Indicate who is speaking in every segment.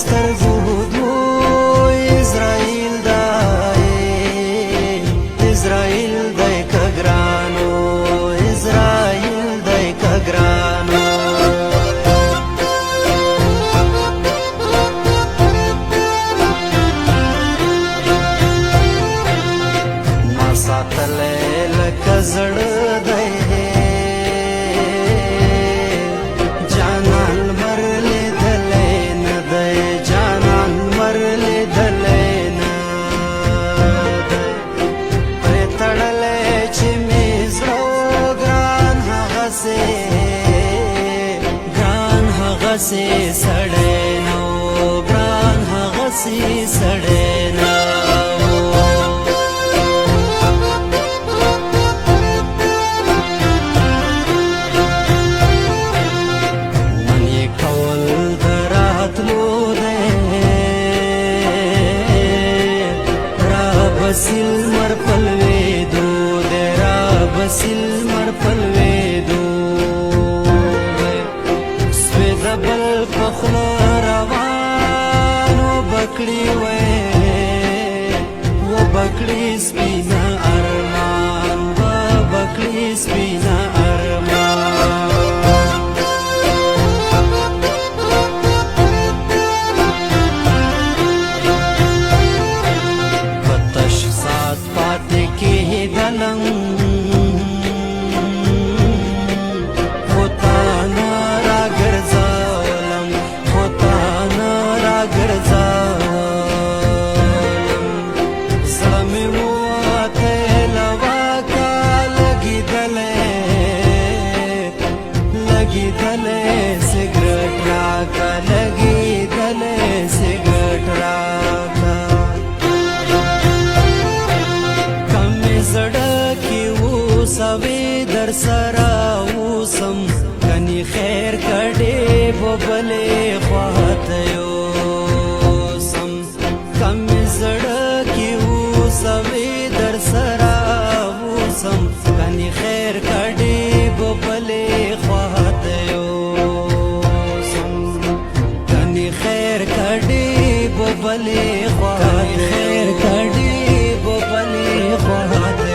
Speaker 1: سترګو اسرائیل دی که ګرانو اسرائیل دی که ګرانو ما ساتلی لکه زړه دی से सड़े no grain हसी सड़े नो मन ये कौल दरात लो दे राबसिल मर पलवे दो दे राबसिल मर पलवे दो बल पखलो روانو بکڑی وے وہ بکڑی سپینا ارمان وہ بکڑی سپینا ارمان پتش سات پاتے کے دلنگ सवे दर सरा उसम कनी खैर कड़े बबले ख्वात यो सम कम जड़की सवे दर सरा उसम कनी खैर कड़े बबले ख्वात यो सम कनी खैर कड़े बबले ख्वात खैर कड़े बबले ख्वात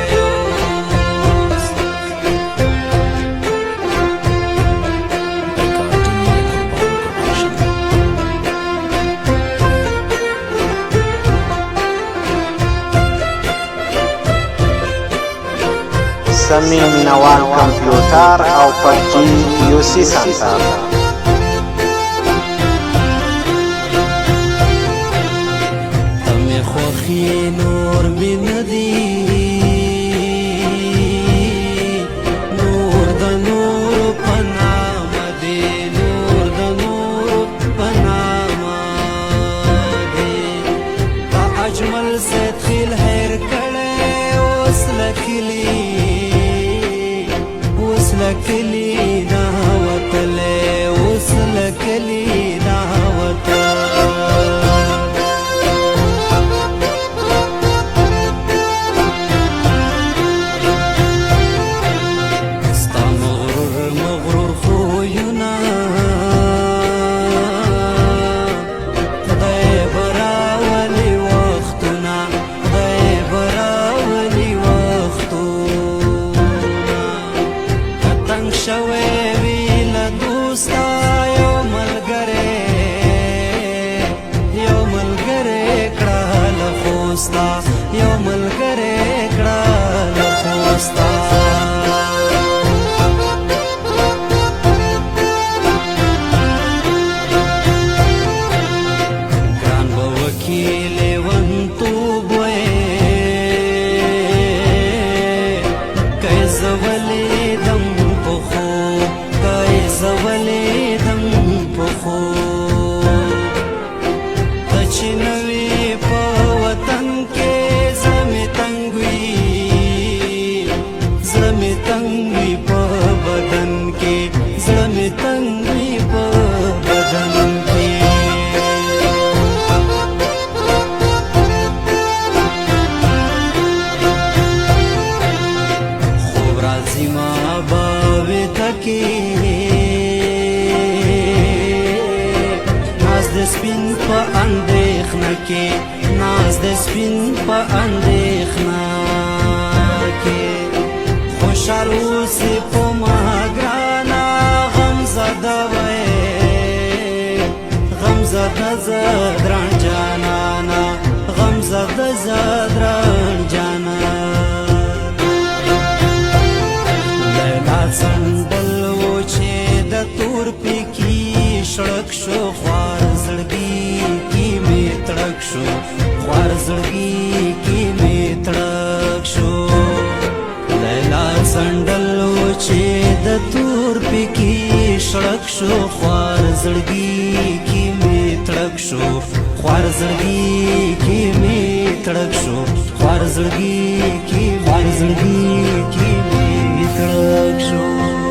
Speaker 2: سمیم نوان کمپیوټر او پبجي یوسی سنټر
Speaker 1: تمه خوخي نور می ندی نور د نور پنام دی نور د نور پنام دی با اجمل سے خل هر کړه اوس لکلی لکلی نا وتلے اندېښنه کې ناز د سپین په اندېښنه کې خوشحال اوسې په ما ګرانه غم زده وې غم زده زه دران جانانه غم زده زه دران جانانه لیلا څنډل و چې د تور پیکي شړک شو خوار زړګي کې مې تړک شو خوار زړګي کې مې تړک شو لیلا څنډل و چې د تور پیکي شړک شو خوار زړګي کې مې تړک شو خوار زړګي کې مې تړک شو خوار زړګي کې مې تړک شو